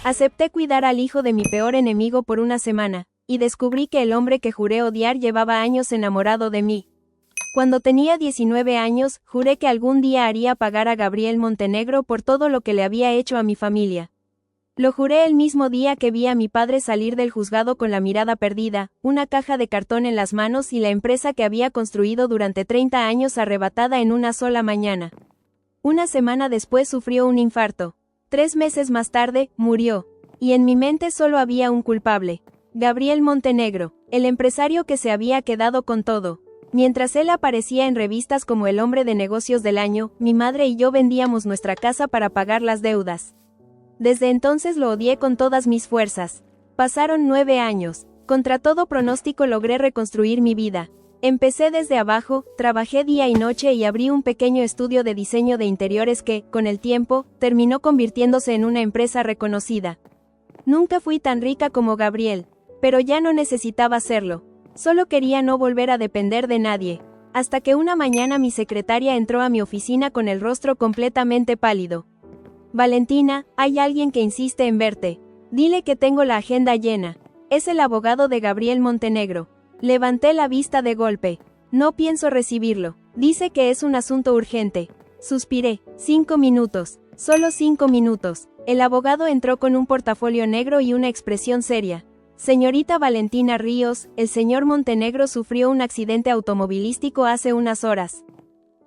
Acepté cuidar al hijo de mi peor enemigo por una semana, y descubrí que el hombre que juré odiar llevaba años enamorado de mí. Cuando tenía 19 años, juré que algún día haría pagar a Gabriel Montenegro por todo lo que le había hecho a mi familia. Lo juré el mismo día que vi a mi padre salir del juzgado con la mirada perdida, una caja de cartón en las manos y la empresa que había construido durante 30 años arrebatada en una sola mañana. Una semana después sufrió un infarto. 3 meses más tarde, murió. Y en mi mente solo había un culpable. Gabriel Montenegro, el empresario que se había quedado con todo. Mientras él aparecía en revistas como el hombre de negocios del año, mi madre y yo vendíamos nuestra casa para pagar las deudas. Desde entonces lo odié con todas mis fuerzas. Pasaron 9 años. Contra todo pronóstico logré reconstruir mi vida. Empecé desde abajo, trabajé día y noche y abrí un pequeño estudio de diseño de interiores que, con el tiempo, terminó convirtiéndose en una empresa reconocida. Nunca fui tan rica como Gabriel, pero ya no necesitaba serlo. Solo quería no volver a depender de nadie. Hasta que una mañana mi secretaria entró a mi oficina con el rostro completamente pálido. Valentina, hay alguien que insiste en verte. Dile que tengo la agenda llena. Es el abogado de Gabriel Montenegro. Levanté la vista de golpe. No pienso recibirlo. Dice que es un asunto urgente. Suspiré. 5 minutos. Solo 5 minutos. El abogado entró con un portafolio negro y una expresión seria. Señorita Valentina Ríos, el señor Montenegro sufrió un accidente automovilístico hace unas horas.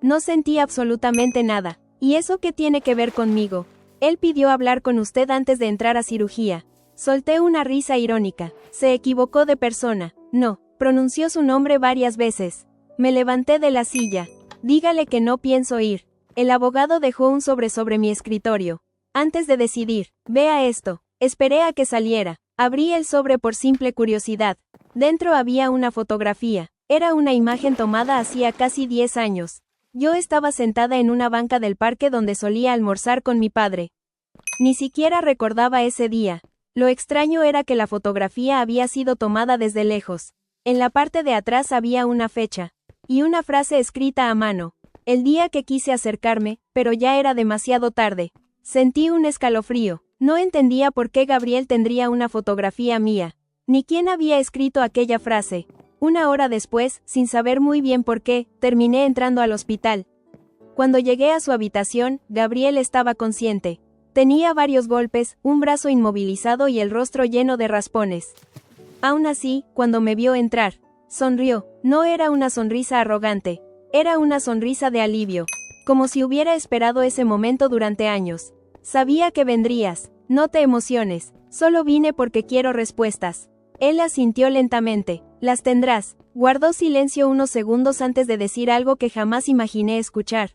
No sentí absolutamente nada. ¿Y eso qué tiene que ver conmigo? Él pidió hablar con usted antes de entrar a cirugía. Solté una risa irónica. Se equivocó de persona. No, pronunció su nombre varias veces. Me levanté de la silla. Dígale que no pienso ir. El abogado dejó un sobre mi escritorio. Antes de decidir, vea esto. Esperé a que saliera. Abrí el sobre por simple curiosidad. Dentro había una fotografía. Era una imagen tomada hacía casi 10 años. Yo estaba sentada en una banca del parque donde solía almorzar con mi padre. Ni siquiera recordaba ese día. Lo extraño era que la fotografía había sido tomada desde lejos. En la parte de atrás había una fecha. Y una frase escrita a mano. El día que quise acercarme, pero ya era demasiado tarde. Sentí un escalofrío. No entendía por qué Gabriel tendría una fotografía mía. Ni quién había escrito aquella frase. Una hora después, sin saber muy bien por qué, terminé entrando al hospital. Cuando llegué a su habitación, Gabriel estaba consciente. Tenía varios golpes, un brazo inmovilizado y el rostro lleno de raspones. Aún así, cuando me vio entrar, sonrió. No era una sonrisa arrogante. Era una sonrisa de alivio. Como si hubiera esperado ese momento durante años. Sabía que vendrías. No te emociones. Solo vine porque quiero respuestas. Él asintió lentamente. Las tendrás. Guardó silencio unos segundos antes de decir algo que jamás imaginé escuchar.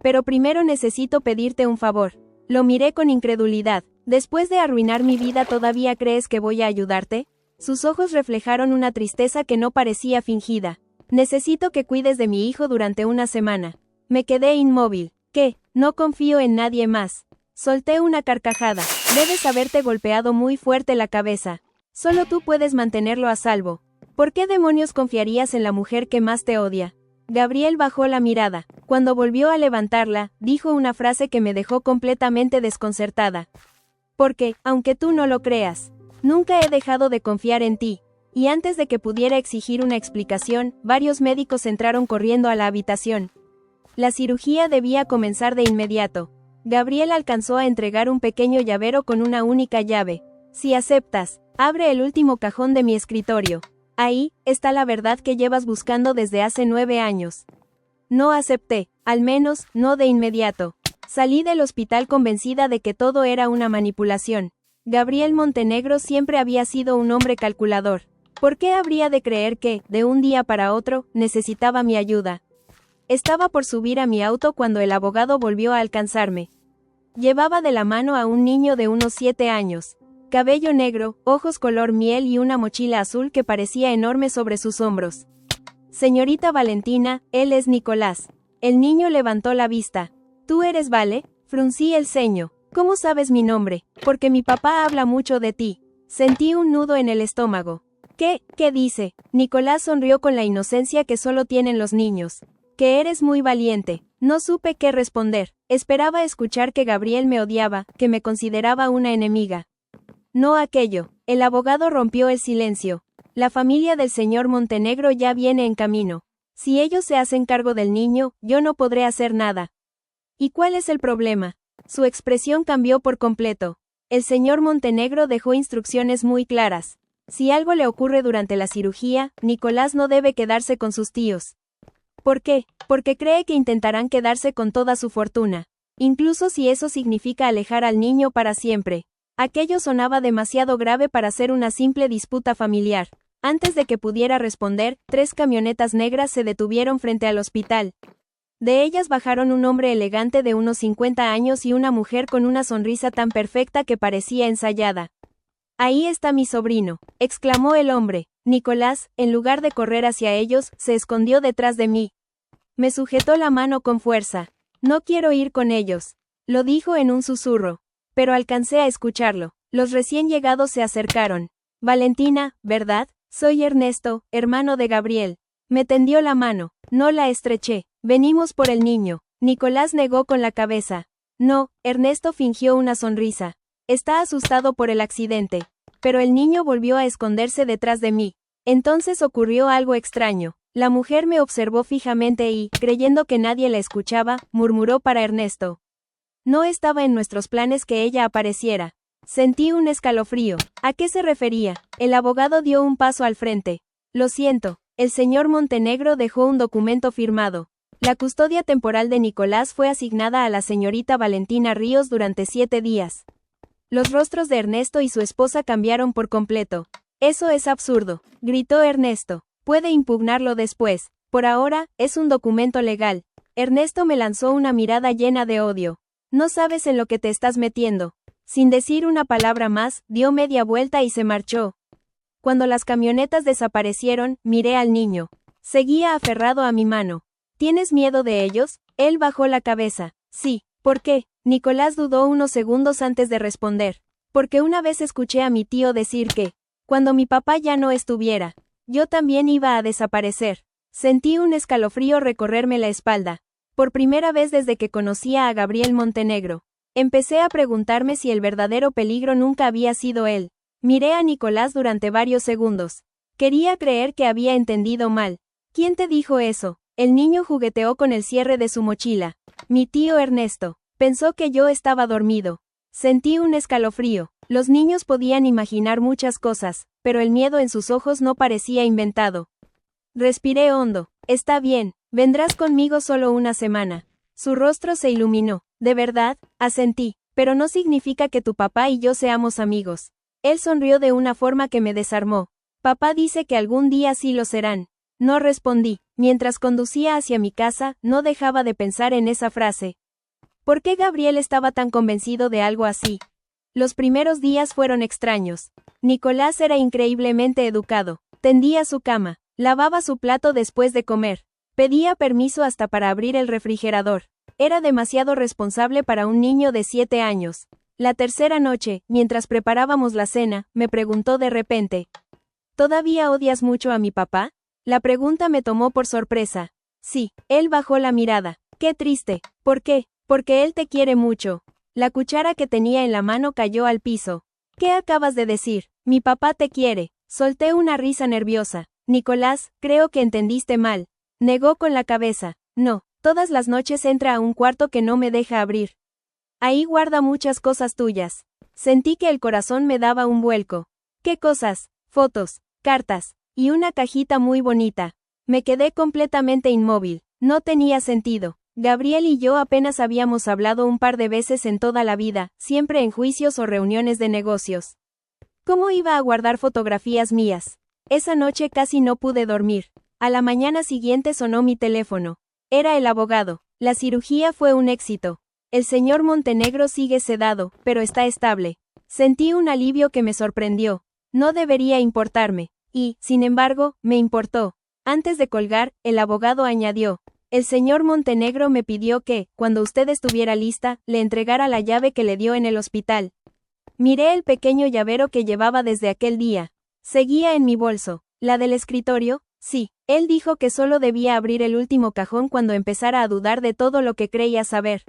Pero primero necesito pedirte un favor. Lo miré con incredulidad. ¿Después de arruinar mi vida todavía crees que voy a ayudarte? Sus ojos reflejaron una tristeza que no parecía fingida. Necesito que cuides de mi hijo durante una semana. Me quedé inmóvil. ¿Qué? No confío en nadie más. Solté una carcajada. Debes haberte golpeado muy fuerte la cabeza. Solo tú puedes mantenerlo a salvo. ¿Por qué demonios confiarías en la mujer que más te odia? Gabriel bajó la mirada. Cuando volvió a levantarla, dijo una frase que me dejó completamente desconcertada. Porque, aunque tú no lo creas, nunca he dejado de confiar en ti. Y antes de que pudiera exigir una explicación, varios médicos entraron corriendo a la habitación. La cirugía debía comenzar de inmediato. Gabriel alcanzó a entregar un pequeño llavero con una única llave. Si aceptas, abre el último cajón de mi escritorio. Ahí está la verdad que llevas buscando desde hace 9 años. No acepté, al menos, no de inmediato. Salí del hospital convencida de que todo era una manipulación. Gabriel Montenegro siempre había sido un hombre calculador. ¿Por qué habría de creer que, de un día para otro, necesitaba mi ayuda? Estaba por subir a mi auto cuando el abogado volvió a alcanzarme. Llevaba de la mano a un niño de unos 7 años. Cabello negro, ojos color miel y una mochila azul que parecía enorme sobre sus hombros. Señorita Valentina, él es Nicolás. El niño levantó la vista. ¿Tú eres Vale? Fruncí el ceño. ¿Cómo sabes mi nombre? Porque mi papá habla mucho de ti. Sentí un nudo en el estómago. ¿Qué dice? Nicolás sonrió con la inocencia que solo tienen los niños. Que eres muy valiente. No supe qué responder. Esperaba escuchar que Gabriel me odiaba, que me consideraba una enemiga. No aquello. El abogado rompió el silencio. La familia del señor Montenegro ya viene en camino. Si ellos se hacen cargo del niño, yo no podré hacer nada. ¿Y cuál es el problema? Su expresión cambió por completo. El señor Montenegro dejó instrucciones muy claras. Si algo le ocurre durante la cirugía, Nicolás no debe quedarse con sus tíos. ¿Por qué? Porque cree que intentarán quedarse con toda su fortuna. Incluso si eso significa alejar al niño para siempre. Aquello sonaba demasiado grave para ser una simple disputa familiar. Antes de que pudiera responder, 3 camionetas negras se detuvieron frente al hospital. De ellas bajaron un hombre elegante de unos 50 años y una mujer con una sonrisa tan perfecta que parecía ensayada. «Ahí está mi sobrino», exclamó el hombre. Nicolás, en lugar de correr hacia ellos, se escondió detrás de mí. Me sujetó la mano con fuerza. «No quiero ir con ellos», lo dijo en un susurro. Pero alcancé a escucharlo. Los recién llegados se acercaron. «Valentina, ¿verdad? Soy Ernesto, hermano de Gabriel». Me tendió la mano. No la estreché. «Venimos por el niño». Nicolás negó con la cabeza. «No», Ernesto fingió una sonrisa. «Está asustado por el accidente». Pero el niño volvió a esconderse detrás de mí. Entonces ocurrió algo extraño. La mujer me observó fijamente y, creyendo que nadie la escuchaba, murmuró para Ernesto. No estaba en nuestros planes que ella apareciera. Sentí un escalofrío. ¿A qué se refería? El abogado dio un paso al frente. Lo siento. El señor Montenegro dejó un documento firmado. La custodia temporal de Nicolás fue asignada a la señorita Valentina Ríos durante 7 días. Los rostros de Ernesto y su esposa cambiaron por completo. «Eso es absurdo», gritó Ernesto. «Puede impugnarlo después. Por ahora, es un documento legal». Ernesto me lanzó una mirada llena de odio. «No sabes en lo que te estás metiendo». Sin decir una palabra más, dio media vuelta y se marchó. Cuando las camionetas desaparecieron, miré al niño. Seguía aferrado a mi mano. ¿Tienes miedo de ellos? Él bajó la cabeza. Sí. ¿Por qué? Nicolás dudó unos segundos antes de responder. Porque una vez escuché a mi tío decir que, cuando mi papá ya no estuviera, yo también iba a desaparecer. Sentí un escalofrío recorrerme la espalda. Por primera vez desde que conocía a Gabriel Montenegro. Empecé a preguntarme si el verdadero peligro nunca había sido él. Miré a Nicolás durante varios segundos. Quería creer que había entendido mal. ¿Quién te dijo eso? El niño jugueteó con el cierre de su mochila. Mi tío Ernesto. Pensó que yo estaba dormido. Sentí un escalofrío. Los niños podían imaginar muchas cosas, pero el miedo en sus ojos no parecía inventado. Respiré hondo. Está bien, vendrás conmigo solo una semana. Su rostro se iluminó. ¿De verdad? Asentí. Pero no significa que tu papá y yo seamos amigos. Él sonrió de una forma que me desarmó. Papá dice que algún día sí lo serán. No respondí. Mientras conducía hacia mi casa, no dejaba de pensar en esa frase. ¿Por qué Gabriel estaba tan convencido de algo así? Los primeros días fueron extraños. Nicolás era increíblemente educado. Tendía su cama, lavaba su plato después de comer, pedía permiso hasta para abrir el refrigerador. Era demasiado responsable para un niño de 7 años. La tercera noche, mientras preparábamos la cena, me preguntó de repente. ¿Todavía odias mucho a mi papá? La pregunta me tomó por sorpresa. Sí, él bajó la mirada. Qué triste. ¿Por qué? Porque él te quiere mucho. La cuchara que tenía en la mano cayó al piso. ¿Qué acabas de decir? Mi papá te quiere. Solté una risa nerviosa. Nicolás, creo que entendiste mal. Negó con la cabeza. No, todas las noches entra a un cuarto que no me deja abrir. Ahí guarda muchas cosas tuyas. Sentí que el corazón me daba un vuelco. ¿Qué cosas? Fotos, cartas, y una cajita muy bonita. Me quedé completamente inmóvil. No tenía sentido. Gabriel y yo apenas habíamos hablado un par de veces en toda la vida, siempre en juicios o reuniones de negocios. ¿Cómo iba a guardar fotografías mías? Esa noche casi no pude dormir. A la mañana siguiente sonó mi teléfono. Era el abogado. La cirugía fue un éxito. El señor Montenegro sigue sedado, pero está estable. Sentí un alivio que me sorprendió. No debería importarme. Y, sin embargo, me importó. Antes de colgar, el abogado añadió. El señor Montenegro me pidió que, cuando usted estuviera lista, le entregara la llave que le dio en el hospital. Miré el pequeño llavero que llevaba desde aquel día. Seguía en mi bolso. ¿La del escritorio? Sí. Él dijo que solo debía abrir el último cajón cuando empezara a dudar de todo lo que creía saber.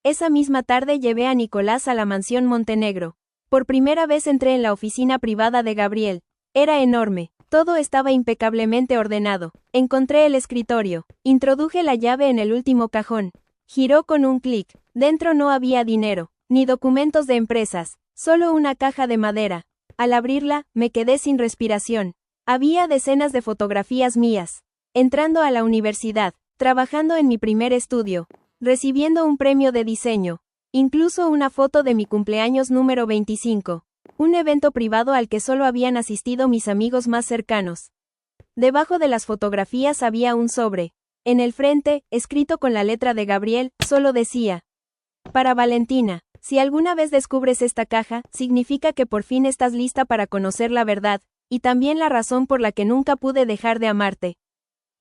Esa misma tarde llevé a Nicolás a la mansión Montenegro. Por primera vez entré en la oficina privada de Gabriel. Era enorme. Todo estaba impecablemente ordenado. Encontré el escritorio. Introduje la llave en el último cajón. Giró con un clic. Dentro no había dinero, ni documentos de empresas, solo una caja de madera. Al abrirla, me quedé sin respiración. Había decenas de fotografías mías. Entrando a la universidad, trabajando en mi primer estudio, recibiendo un premio de diseño. Incluso una foto de mi cumpleaños número 25. Un evento privado al que solo habían asistido mis amigos más cercanos. Debajo de las fotografías había un sobre. En el frente, escrito con la letra de Gabriel, solo decía: para Valentina, si alguna vez descubres esta caja, significa que por fin estás lista para conocer la verdad, y también la razón por la que nunca pude dejar de amarte.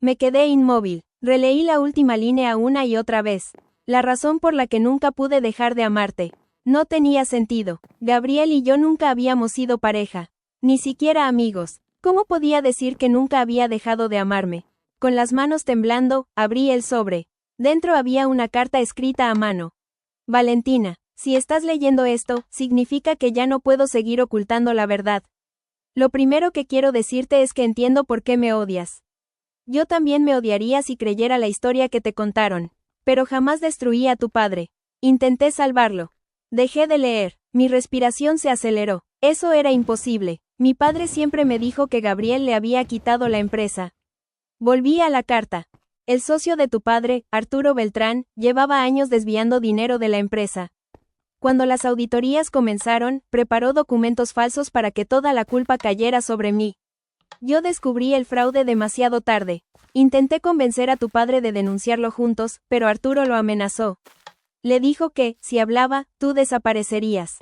Me quedé inmóvil. Releí la última línea una y otra vez. La razón por la que nunca pude dejar de amarte. No tenía sentido. Gabriel y yo nunca habíamos sido pareja. Ni siquiera amigos. ¿Cómo podía decir que nunca había dejado de amarme? Con las manos temblando, abrí el sobre. Dentro había una carta escrita a mano. Valentina, si estás leyendo esto, significa que ya no puedo seguir ocultando la verdad. Lo primero que quiero decirte es que entiendo por qué me odias. Yo también me odiaría si creyera la historia que te contaron. Pero jamás destruí a tu padre. Intenté salvarlo. Dejé de leer. Mi respiración se aceleró. Eso era imposible. Mi padre siempre me dijo que Gabriel le había quitado la empresa. Volví a la carta. El socio de tu padre, Arturo Beltrán, llevaba años desviando dinero de la empresa. Cuando las auditorías comenzaron, preparó documentos falsos para que toda la culpa cayera sobre mí. Yo descubrí el fraude demasiado tarde. Intenté convencer a tu padre de denunciarlo juntos, pero Arturo lo amenazó. Le dijo que, si hablaba, tú desaparecerías.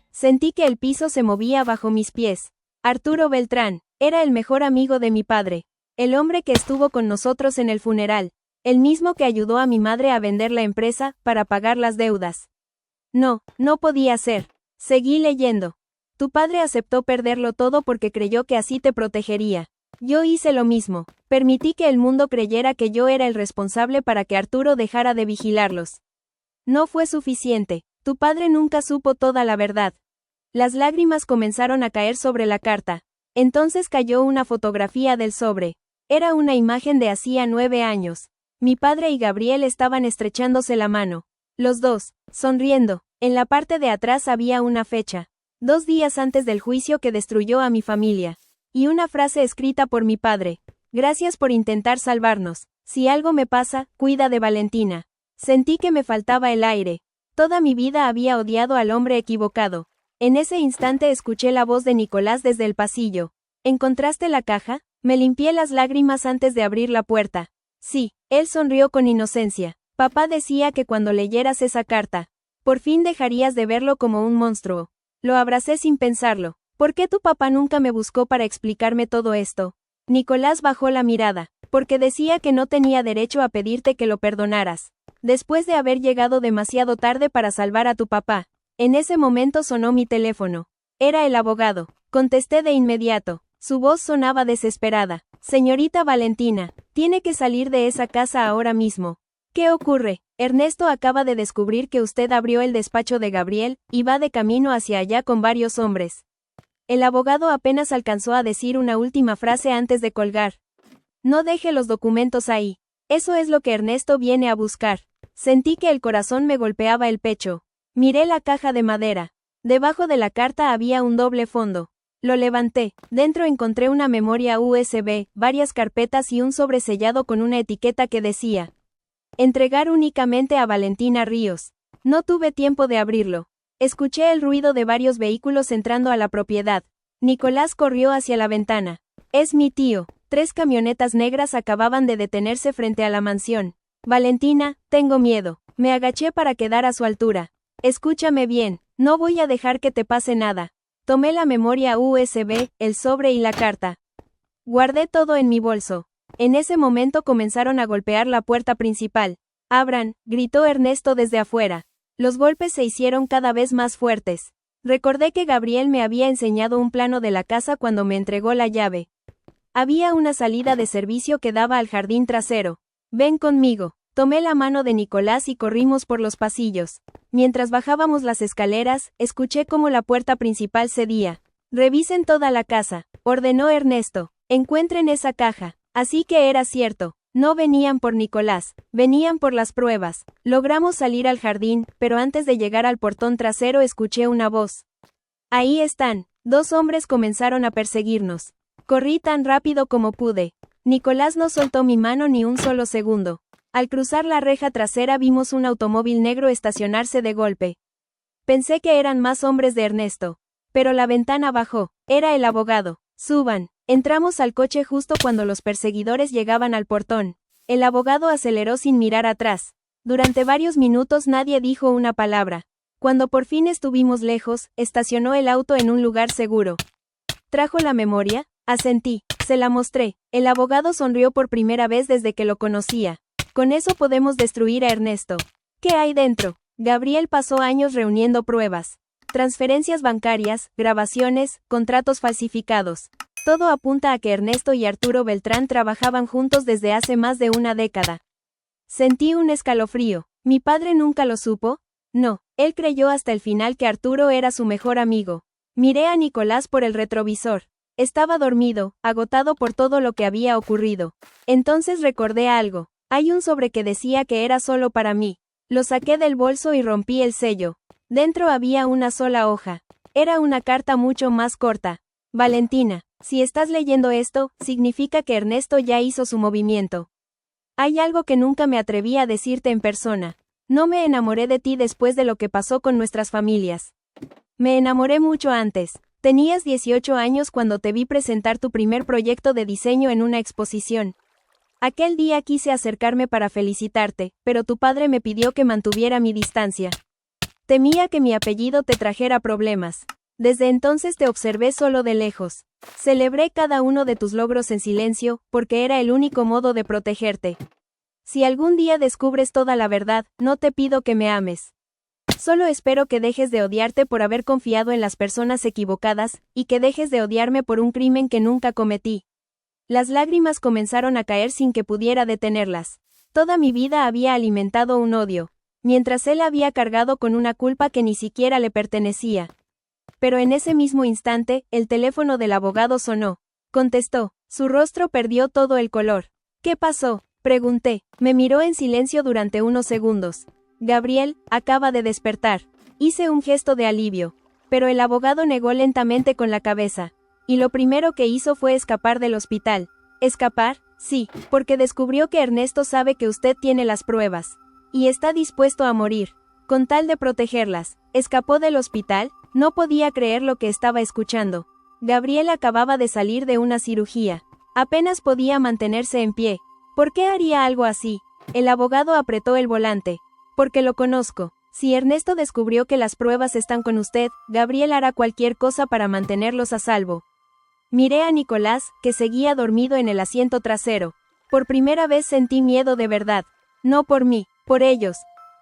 Sentí que el piso se movía bajo mis pies. Arturo Beltrán, era el mejor amigo de mi padre. El hombre que estuvo con nosotros en el funeral. El mismo que ayudó a mi madre a vender la empresa, para pagar las deudas. No, no podía ser. Seguí leyendo. Tu padre aceptó perderlo todo porque creyó que así te protegería. Yo hice lo mismo. Permití que el mundo creyera que yo era el responsable para que Arturo dejara de vigilarlos. No fue suficiente. Tu padre nunca supo toda la verdad. Las lágrimas comenzaron a caer sobre la carta. Entonces cayó una fotografía del sobre. Era una imagen de hacía 9 años. Mi padre y Gabriel estaban estrechándose la mano. Los dos, sonriendo. En la parte de atrás había una fecha. 2 días antes del juicio que destruyó a mi familia. Y una frase escrita por mi padre. Gracias por intentar salvarnos. Si algo me pasa, cuida de Valentina. Sentí que me faltaba el aire. Toda mi vida había odiado al hombre equivocado. En ese instante escuché la voz de Nicolás desde el pasillo. ¿Encontraste la caja? Me limpié las lágrimas antes de abrir la puerta. Sí, él sonrió con inocencia. Papá decía que cuando leyeras esa carta, por fin dejarías de verlo como un monstruo. Lo abracé sin pensarlo. ¿Por qué tu papá nunca me buscó para explicarme todo esto? Nicolás bajó la mirada. Porque decía que no tenía derecho a pedirte que lo perdonaras. Después de haber llegado demasiado tarde para salvar a tu papá. En ese momento sonó mi teléfono. Era el abogado. Contesté de inmediato. Su voz sonaba desesperada. Señorita Valentina, tiene que salir de esa casa ahora mismo. ¿Qué ocurre? Ernesto acaba de descubrir que usted abrió el despacho de Gabriel, y va de camino hacia allá con varios hombres. El abogado apenas alcanzó a decir una última frase antes de colgar. No deje los documentos ahí. Eso es lo que Ernesto viene a buscar. Sentí que el corazón me golpeaba el pecho. Miré la caja de madera. Debajo de la carta había un doble fondo. Lo levanté. Dentro encontré una memoria USB, varias carpetas y un sobresellado con una etiqueta que decía: entregar únicamente a Valentina Ríos. No tuve tiempo de abrirlo. Escuché el ruido de varios vehículos entrando a la propiedad. Nicolás corrió hacia la ventana. Es mi tío. 3 camionetas negras acababan de detenerse frente a la mansión. Valentina, tengo miedo. Me agaché para quedar a su altura. Escúchame bien, no voy a dejar que te pase nada. Tomé la memoria USB, el sobre y la carta. Guardé todo en mi bolso. En ese momento comenzaron a golpear la puerta principal. Abran, gritó Ernesto desde afuera. Los golpes se hicieron cada vez más fuertes. Recordé que Gabriel me había enseñado un plano de la casa cuando me entregó la llave. Había una salida de servicio que daba al jardín trasero. Ven conmigo. Tomé la mano de Nicolás y corrimos por los pasillos. Mientras bajábamos las escaleras, escuché cómo la puerta principal cedía. Revisen toda la casa, ordenó Ernesto. Encuentren esa caja. Así que era cierto. No venían por Nicolás, venían por las pruebas. Logramos salir al jardín, pero antes de llegar al portón trasero escuché una voz. Ahí están. 2 hombres comenzaron a perseguirnos. Corrí tan rápido como pude. Nicolás no soltó mi mano ni un solo segundo. Al cruzar la reja trasera vimos un automóvil negro estacionarse de golpe. Pensé que eran más hombres de Ernesto. Pero la ventana bajó. Era el abogado. Suban. Entramos al coche justo cuando los perseguidores llegaban al portón. El abogado aceleró sin mirar atrás. Durante varios minutos nadie dijo una palabra. Cuando por fin estuvimos lejos, estacionó el auto en un lugar seguro. ¿Trajo la memoria? Asentí. Se la mostré. El abogado sonrió por primera vez desde que lo conocía. Con eso podemos destruir a Ernesto. ¿Qué hay dentro? Gabriel pasó años reuniendo pruebas. Transferencias bancarias, grabaciones, contratos falsificados. Todo apunta a que Ernesto y Arturo Beltrán trabajaban juntos desde hace más de una década. Sentí un escalofrío. ¿Mi padre nunca lo supo? No, él creyó hasta el final que Arturo era su mejor amigo. Miré a Nicolás por el retrovisor. Estaba dormido, agotado por todo lo que había ocurrido. Entonces recordé algo. Hay un sobre que decía que era solo para mí. Lo saqué del bolso y rompí el sello. Dentro había una sola hoja. Era una carta mucho más corta. Valentina, si estás leyendo esto, significa que Ernesto ya hizo su movimiento. Hay algo que nunca me atreví a decirte en persona. No me enamoré de ti después de lo que pasó con nuestras familias. Me enamoré mucho antes. Tenías 18 años cuando te vi presentar tu primer proyecto de diseño en una exposición. Aquel día quise acercarme para felicitarte, pero tu padre me pidió que mantuviera mi distancia. Temía que mi apellido te trajera problemas. Desde entonces te observé solo de lejos. Celebré cada uno de tus logros en silencio, porque era el único modo de protegerte. Si algún día descubres toda la verdad, no te pido que me ames. Solo espero que dejes de odiarte por haber confiado en las personas equivocadas, y que dejes de odiarme por un crimen que nunca cometí. Las lágrimas comenzaron a caer sin que pudiera detenerlas. Toda mi vida había alimentado un odio, mientras él había cargado con una culpa que ni siquiera le pertenecía. Pero en ese mismo instante, el teléfono del abogado sonó. Contestó. Su rostro perdió todo el color. ¿Qué pasó? Pregunté. Me miró en silencio durante unos segundos. Gabriel, acaba de despertar. Hice un gesto de alivio. Pero el abogado negó lentamente con la cabeza. Y lo primero que hizo fue escapar del hospital. ¿Escapar? Sí, porque descubrió que Ernesto sabe que usted tiene las pruebas. Y está dispuesto a morir. Con tal de protegerlas. ¿Escapó del hospital? No podía creer lo que estaba escuchando. Gabriel acababa de salir de una cirugía. Apenas podía mantenerse en pie. ¿Por qué haría algo así? El abogado apretó el volante. Porque lo conozco. Si Ernesto descubrió que las pruebas están con usted, Gabriel hará cualquier cosa para mantenerlos a salvo. Miré a Nicolás, que seguía dormido en el asiento trasero. Por primera vez sentí miedo de verdad. No por mí, por ellos.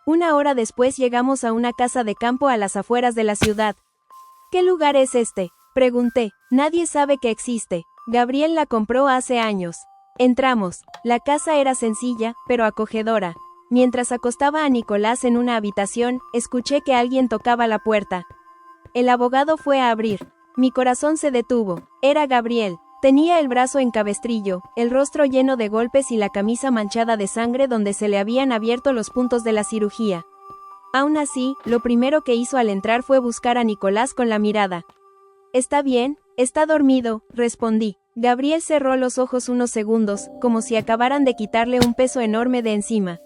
Una hora después llegamos a una casa de campo a las afueras de la ciudad. ¿Qué lugar es este? Pregunté. Nadie sabe que existe. Gabriel la compró hace años. Entramos. La casa era sencilla, pero acogedora. Mientras acostaba a Nicolás en una habitación, escuché que alguien tocaba la puerta. El abogado fue a abrir. Mi corazón se detuvo. Era Gabriel. Tenía el brazo en cabestrillo, el rostro lleno de golpes y la camisa manchada de sangre donde se le habían abierto los puntos de la cirugía. Aún así, lo primero que hizo al entrar fue buscar a Nicolás con la mirada. ¿Está bien? Está dormido, respondí. Gabriel cerró los ojos unos segundos, como si acabaran de quitarle un peso enorme de encima.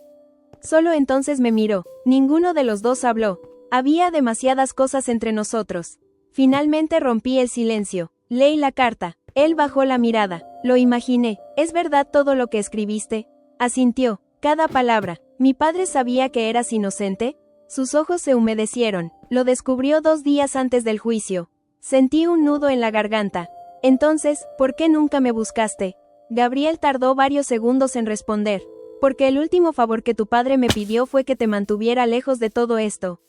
Solo entonces me miró. Ninguno de los dos habló. Había demasiadas cosas entre nosotros. Finalmente rompí el silencio. Leí la carta. Él bajó la mirada. Lo imaginé. ¿Es verdad todo lo que escribiste? Asintió. Cada palabra. ¿Mi padre sabía que eras inocente? Sus ojos se humedecieron. Lo descubrió 2 días antes del juicio. Sentí un nudo en la garganta. Entonces, ¿por qué nunca me buscaste? Gabriel tardó varios segundos en responder. Porque el último favor que tu padre me pidió fue que te mantuviera lejos de todo esto.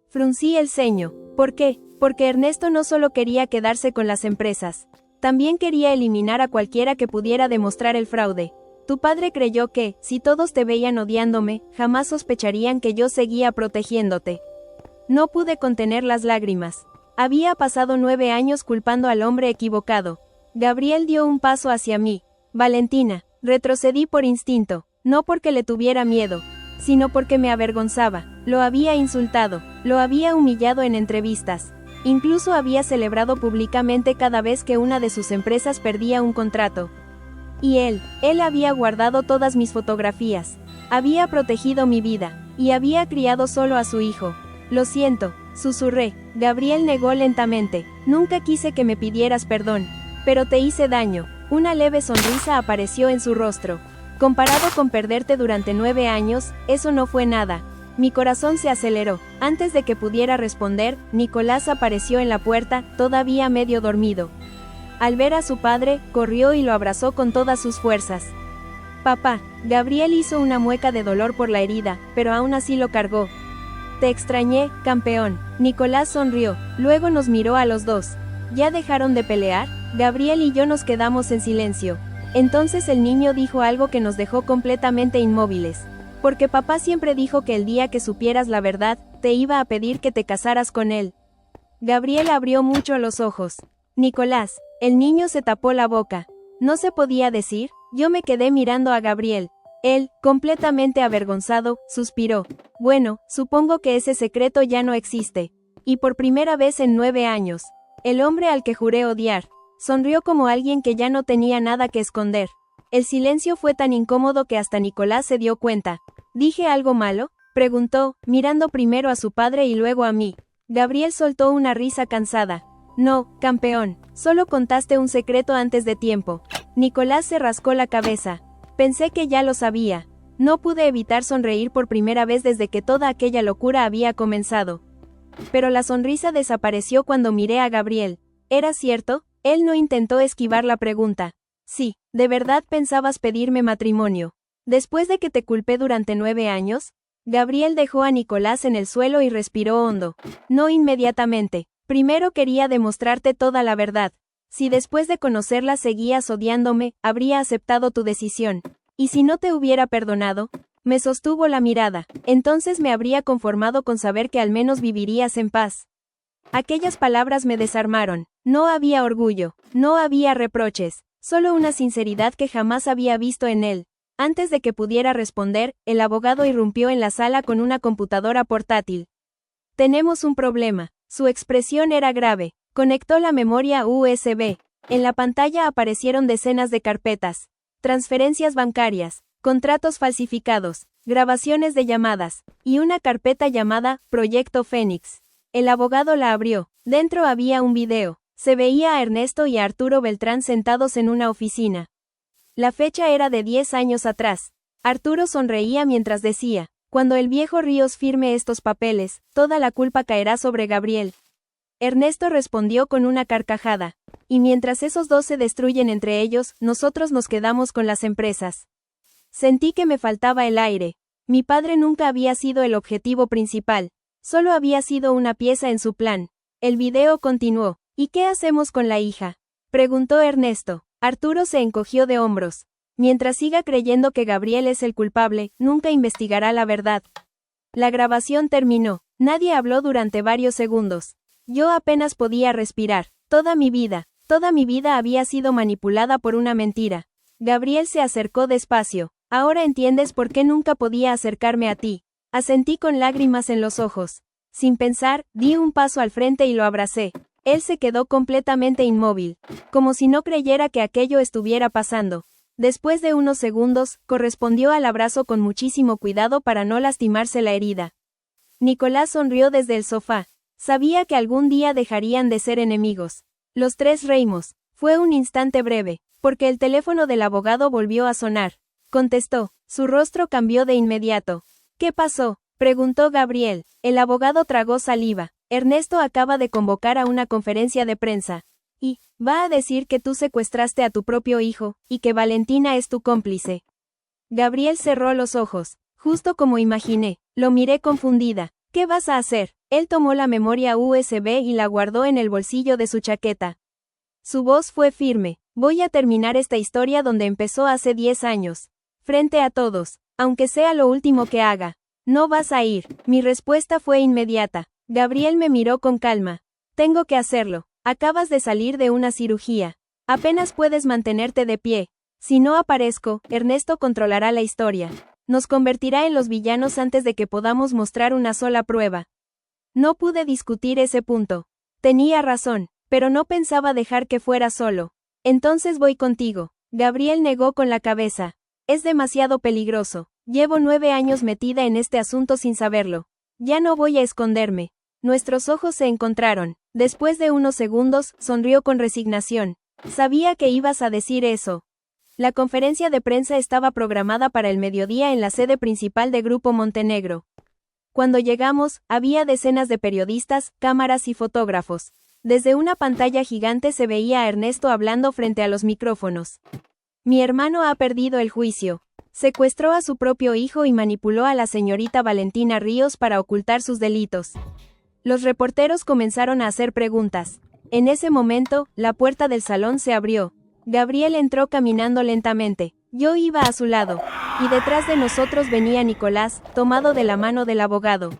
Fruncí el ceño. ¿Por qué? Porque Ernesto no solo quería quedarse con las empresas. También quería eliminar a cualquiera que pudiera demostrar el fraude. Tu padre creyó que, si todos te veían odiándome, jamás sospecharían que yo seguía protegiéndote. No pude contener las lágrimas. Había pasado 9 años culpando al hombre equivocado. Gabriel dio un paso hacia mí. Valentina, retrocedí por instinto, no porque le tuviera miedo, sino porque me avergonzaba. Lo había insultado, lo había humillado en entrevistas. Incluso había celebrado públicamente cada vez que una de sus empresas perdía un contrato. Y él había guardado todas mis fotografías. Había protegido mi vida, y había criado solo a su hijo. Lo siento, susurré. Gabriel negó lentamente. Nunca quise que me pidieras perdón. Pero te hice daño. Una leve sonrisa apareció en su rostro. Comparado con perderte durante 9 años, eso no fue nada. Mi corazón se aceleró. Antes de que pudiera responder, Nicolás apareció en la puerta, todavía medio dormido. Al ver a su padre, corrió y lo abrazó con todas sus fuerzas. Papá, Gabriel hizo una mueca de dolor por la herida, pero aún así lo cargó. Te extrañé, campeón. Nicolás sonrió, luego nos miró a los dos. ¿Ya dejaron de pelear? Gabriel y yo nos quedamos en silencio. Entonces el niño dijo algo que nos dejó completamente inmóviles. Porque papá siempre dijo que el día que supieras la verdad, te iba a pedir que te casaras con él. Gabriel abrió mucho los ojos. Nicolás, el niño se tapó la boca. No se podía decir. Yo me quedé mirando a Gabriel. Él, completamente avergonzado, suspiró. Bueno, supongo que ese secreto ya no existe. Y por primera vez en 9 años. El hombre al que juré odiar. Sonrió como alguien que ya no tenía nada que esconder. El silencio fue tan incómodo que hasta Nicolás se dio cuenta. ¿Dije algo malo?, preguntó, mirando primero a su padre y luego a mí. Gabriel soltó una risa cansada. No, campeón, solo contaste un secreto antes de tiempo. Nicolás se rascó la cabeza. Pensé que ya lo sabía. No pude evitar sonreír por primera vez desde que toda aquella locura había comenzado. Pero la sonrisa desapareció cuando miré a Gabriel. ¿Era cierto? Él no intentó esquivar la pregunta. Sí, ¿de verdad pensabas pedirme matrimonio? ¿Después de que te culpé durante 9 años? Gabriel dejó a Nicolás en el suelo y respiró hondo. No inmediatamente. Primero quería demostrarte toda la verdad. Si después de conocerla seguías odiándome, habría aceptado tu decisión. ¿Y si no te hubiera perdonado? Me sostuvo la mirada. Entonces me habría conformado con saber que al menos vivirías en paz. Aquellas palabras me desarmaron. No había orgullo, no había reproches, solo una sinceridad que jamás había visto en él. Antes de que pudiera responder, el abogado irrumpió en la sala con una computadora portátil. Tenemos un problema. Su expresión era grave. Conectó la memoria USB. En la pantalla aparecieron decenas de carpetas. Transferencias bancarias, contratos falsificados, grabaciones de llamadas, y una carpeta llamada Proyecto Fénix. El abogado la abrió. Dentro había un video. Se veía a Ernesto y a Arturo Beltrán sentados en una oficina. La fecha era de 10 años atrás. Arturo sonreía mientras decía, cuando el viejo Ríos firme estos papeles, toda la culpa caerá sobre Gabriel. Ernesto respondió con una carcajada. Y mientras esos dos se destruyen entre ellos, nosotros nos quedamos con las empresas. Sentí que me faltaba el aire. Mi padre nunca había sido el objetivo principal. Solo había sido una pieza en su plan. El video continuó. ¿Y qué hacemos con la hija?, preguntó Ernesto. Arturo se encogió de hombros. Mientras siga creyendo que Gabriel es el culpable, nunca investigará la verdad. La grabación terminó. Nadie habló durante varios segundos. Yo apenas podía respirar. Toda mi vida había sido manipulada por una mentira. Gabriel se acercó despacio. Ahora entiendes por qué nunca podía acercarme a ti. Asentí con lágrimas en los ojos. Sin pensar, di un paso al frente y lo abracé. Él se quedó completamente inmóvil, como si no creyera que aquello estuviera pasando. Después de unos segundos, correspondió al abrazo con muchísimo cuidado para no lastimarse la herida. Nicolás sonrió desde el sofá. Sabía que algún día dejarían de ser enemigos. Los tres reímos. Fue un instante breve, porque el teléfono del abogado volvió a sonar. Contestó. Su rostro cambió de inmediato. ¿Qué pasó?, preguntó Gabriel. El abogado tragó saliva. Ernesto acaba de convocar a una conferencia de prensa. Y, va a decir que tú secuestraste a tu propio hijo, y que Valentina es tu cómplice. Gabriel cerró los ojos. Justo como imaginé. Lo miré confundida. ¿Qué vas a hacer? Él tomó la memoria USB y la guardó en el bolsillo de su chaqueta. Su voz fue firme. Voy a terminar esta historia donde empezó hace 10 años. frente a todos, aunque sea lo último que haga. No vas a ir. Mi respuesta fue inmediata. Gabriel me miró con calma. Tengo que hacerlo. Acabas de salir de una cirugía. Apenas puedes mantenerte de pie. Si no aparezco, Ernesto controlará la historia. Nos convertirá en los villanos antes de que podamos mostrar una sola prueba. No pude discutir ese punto. Tenía razón, pero no pensaba dejar que fuera solo. Entonces voy contigo. Gabriel negó con la cabeza. Es demasiado peligroso. Llevo 9 años metida en este asunto sin saberlo. Ya no voy a esconderme. Nuestros ojos se encontraron. Después de unos segundos, sonrió con resignación. Sabía que ibas a decir eso. La conferencia de prensa estaba programada para el mediodía en la sede principal de Grupo Montenegro. Cuando llegamos, había decenas de periodistas, cámaras y fotógrafos. Desde una pantalla gigante se veía a Ernesto hablando frente a los micrófonos. Mi hermano ha perdido el juicio. Secuestró a su propio hijo y manipuló a la señorita Valentina Ríos para ocultar sus delitos. Los reporteros comenzaron a hacer preguntas. En ese momento, la puerta del salón se abrió. Gabriel entró caminando lentamente. Yo iba a su lado. Y detrás de nosotros venía Nicolás, tomado de la mano del abogado.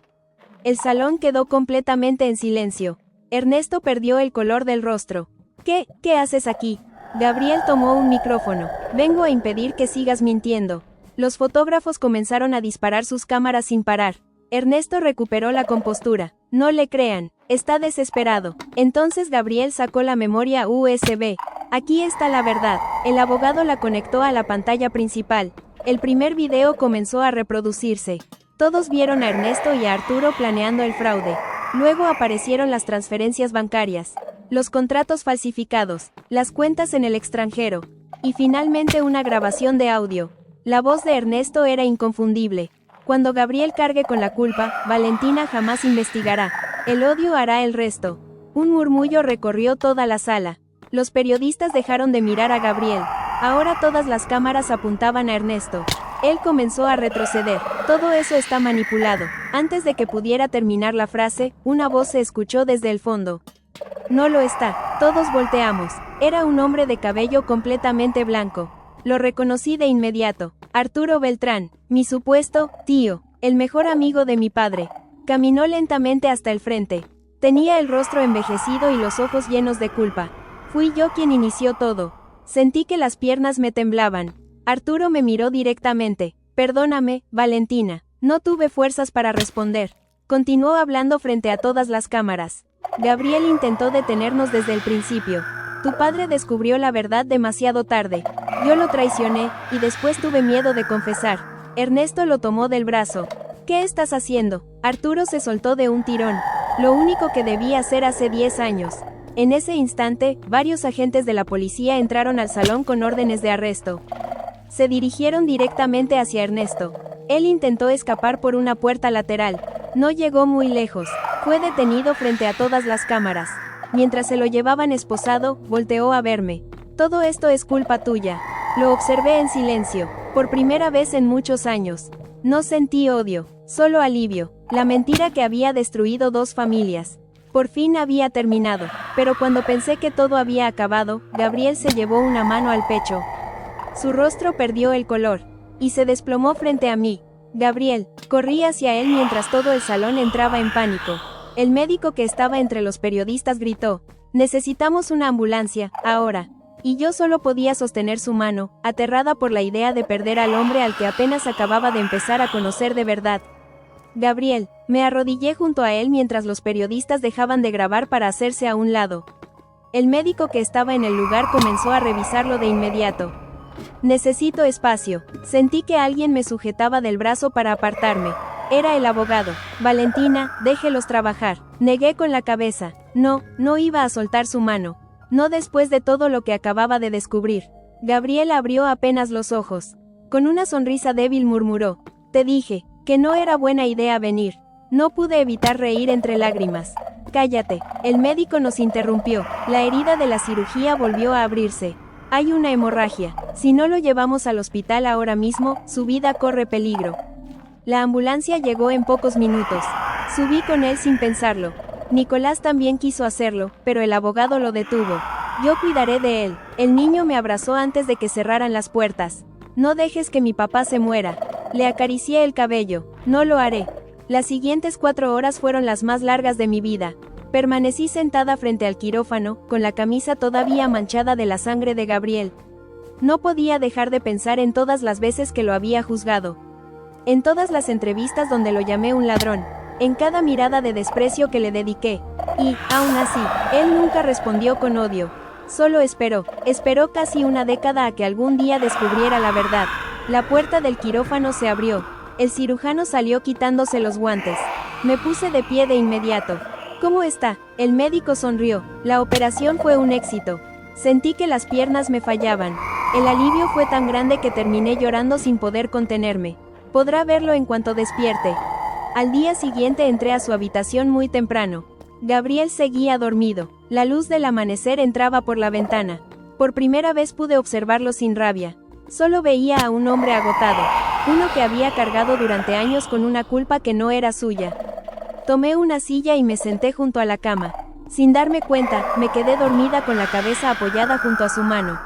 El salón quedó completamente en silencio. Ernesto perdió el color del rostro. ¿Qué haces aquí? Gabriel tomó un micrófono. Vengo a impedir que sigas mintiendo. Los fotógrafos comenzaron a disparar sus cámaras sin parar. Ernesto recuperó la compostura. No le crean. Está desesperado. Entonces Gabriel sacó la memoria USB. Aquí está la verdad. El abogado la conectó a la pantalla principal. El primer video comenzó a reproducirse. Todos vieron a Ernesto y a Arturo planeando el fraude. Luego aparecieron las transferencias bancarias, los contratos falsificados, las cuentas en el extranjero, y finalmente una grabación de audio. La voz de Ernesto era inconfundible. Cuando Gabriel cargue con la culpa, Valentina jamás investigará. El odio hará el resto. Un murmullo recorrió toda la sala. Los periodistas dejaron de mirar a Gabriel. Ahora todas las cámaras apuntaban a Ernesto. Él comenzó a retroceder. Todo eso está manipulado. Antes de que pudiera terminar la frase, una voz se escuchó desde el fondo. No lo está. Todos volteamos. Era un hombre de cabello completamente blanco. Lo reconocí de inmediato. Arturo Beltrán, mi supuesto tío, el mejor amigo de mi padre. Caminó lentamente hasta el frente. Tenía el rostro envejecido y los ojos llenos de culpa. Fui yo quien inició todo. Sentí que las piernas me temblaban. Arturo me miró directamente. Perdóname, Valentina. No tuve fuerzas para responder. Continuó hablando frente a todas las cámaras. Gabriel intentó detenernos desde el principio. Tu padre descubrió la verdad demasiado tarde. Yo lo traicioné, y después tuve miedo de confesar. Ernesto lo tomó del brazo. ¿Qué estás haciendo? Arturo se soltó de un tirón. Lo único que debí hacer hace 10 años. En ese instante, varios agentes de la policía entraron al salón con órdenes de arresto. Se dirigieron directamente hacia Ernesto. Él intentó escapar por una puerta lateral. No llegó muy lejos. Fue detenido frente a todas las cámaras. Mientras se lo llevaban esposado, volteó a verme. Todo esto es culpa tuya. Lo observé en silencio. Por primera vez en muchos años. No sentí odio, solo alivio. La mentira que había destruido 2 familias. Por fin había terminado. Pero cuando pensé que todo había acabado, Gabriel se llevó una mano al pecho. Su rostro perdió el color. Y se desplomó frente a mí. Gabriel, corrí hacia él mientras todo el salón entraba en pánico. El médico que estaba entre los periodistas gritó, necesitamos una ambulancia, ahora. Y yo solo podía sostener su mano, aterrada por la idea de perder al hombre al que apenas acababa de empezar a conocer de verdad. Gabriel, me arrodillé junto a él mientras los periodistas dejaban de grabar para hacerse a un lado. El médico que estaba en el lugar comenzó a revisarlo de inmediato. Necesito espacio. Sentí que alguien me sujetaba del brazo para apartarme. Era el abogado. Valentina, déjelos trabajar. Negué con la cabeza. No iba a soltar su mano. No después de todo lo que acababa de descubrir. Gabriel abrió apenas los ojos. Con una sonrisa débil murmuró. Te dije, que no era buena idea venir. No pude evitar reír entre lágrimas. Cállate. El médico nos interrumpió. La herida de la cirugía volvió a abrirse. Hay una hemorragia. Si no lo llevamos al hospital ahora mismo, su vida corre peligro. La ambulancia llegó en pocos minutos. Subí con él sin pensarlo. Nicolás también quiso hacerlo, pero el abogado lo detuvo. Yo cuidaré de él. El niño me abrazó antes de que cerraran las puertas. No dejes que mi papá se muera. Le acaricié el cabello. No lo haré. Las siguientes 4 horas fueron las más largas de mi vida. Permanecí sentada frente al quirófano, con la camisa todavía manchada de la sangre de Gabriel. No podía dejar de pensar en todas las veces que lo había juzgado. En todas las entrevistas donde lo llamé un ladrón. En cada mirada de desprecio que le dediqué. Y, aún así, él nunca respondió con odio. Solo esperó casi una década a que algún día descubriera la verdad. La puerta del quirófano se abrió. El cirujano salió quitándose los guantes. Me puse de pie de inmediato. ¿Cómo está? El médico sonrió. La operación fue un éxito. Sentí que las piernas me fallaban. El alivio fue tan grande que terminé llorando sin poder contenerme. Podrá verlo en cuanto despierte. Al día siguiente entré a su habitación muy temprano. Gabriel seguía dormido. La luz del amanecer entraba por la ventana. Por primera vez pude observarlo sin rabia. Solo veía a un hombre agotado. Uno que había cargado durante años con una culpa que no era suya. Tomé una silla y me senté junto a la cama. Sin darme cuenta, me quedé dormida con la cabeza apoyada junto a su mano.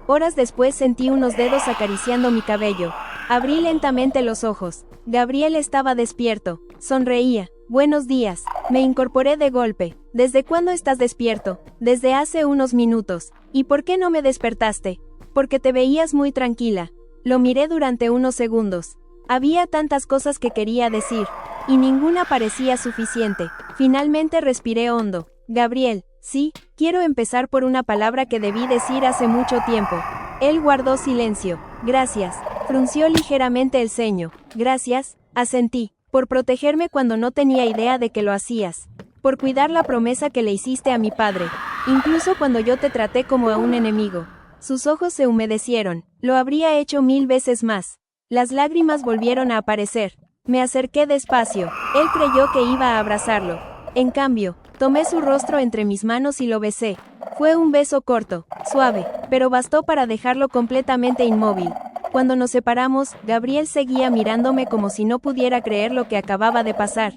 Horas después sentí unos dedos acariciando mi cabello. Abrí lentamente los ojos. Gabriel estaba despierto. Sonreía. Buenos días. Me incorporé de golpe. ¿Desde cuándo estás despierto? Desde hace unos minutos. ¿Y por qué no me despertaste? Porque te veías muy tranquila. Lo miré durante unos segundos. Había tantas cosas que quería decir, y ninguna parecía suficiente. Finalmente respiré hondo. Gabriel, sí, quiero empezar por una palabra que debí decir hace mucho tiempo. Él guardó silencio. Gracias. Frunció ligeramente el ceño. Gracias, asentí, por protegerme cuando no tenía idea de que lo hacías. Por cuidar la promesa que le hiciste a mi padre, incluso cuando yo te traté como a un enemigo. Sus ojos se humedecieron. Lo habría hecho 1000 veces más. Las lágrimas volvieron a aparecer. Me acerqué despacio. Él creyó que iba a abrazarlo. En cambio, tomé su rostro entre mis manos y lo besé. Fue un beso corto, suave, pero bastó para dejarlo completamente inmóvil. Cuando nos separamos, Gabriel seguía mirándome como si no pudiera creer lo que acababa de pasar.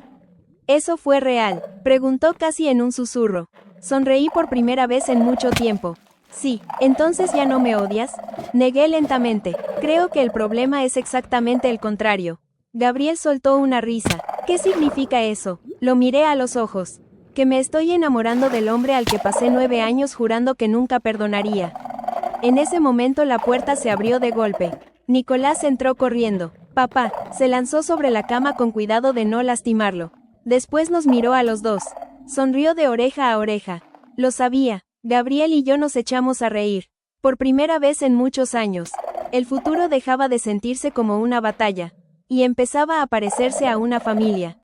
¿Eso fue real?, preguntó casi en un susurro. Sonreí por primera vez en mucho tiempo. Sí, ¿entonces ya no me odias? Negué lentamente. Creo que el problema es exactamente el contrario. Gabriel soltó una risa. ¿Qué significa eso? Lo miré a los ojos. Que me estoy enamorando del hombre al que pasé 9 años jurando que nunca perdonaría. En ese momento la puerta se abrió de golpe. Nicolás entró corriendo. Papá, se lanzó sobre la cama con cuidado de no lastimarlo. Después nos miró a los dos. Sonrió de oreja a oreja. Lo sabía. Gabriel y yo nos echamos a reír. Por primera vez en muchos años. El futuro dejaba de sentirse como una batalla. Y empezaba a parecerse a una familia.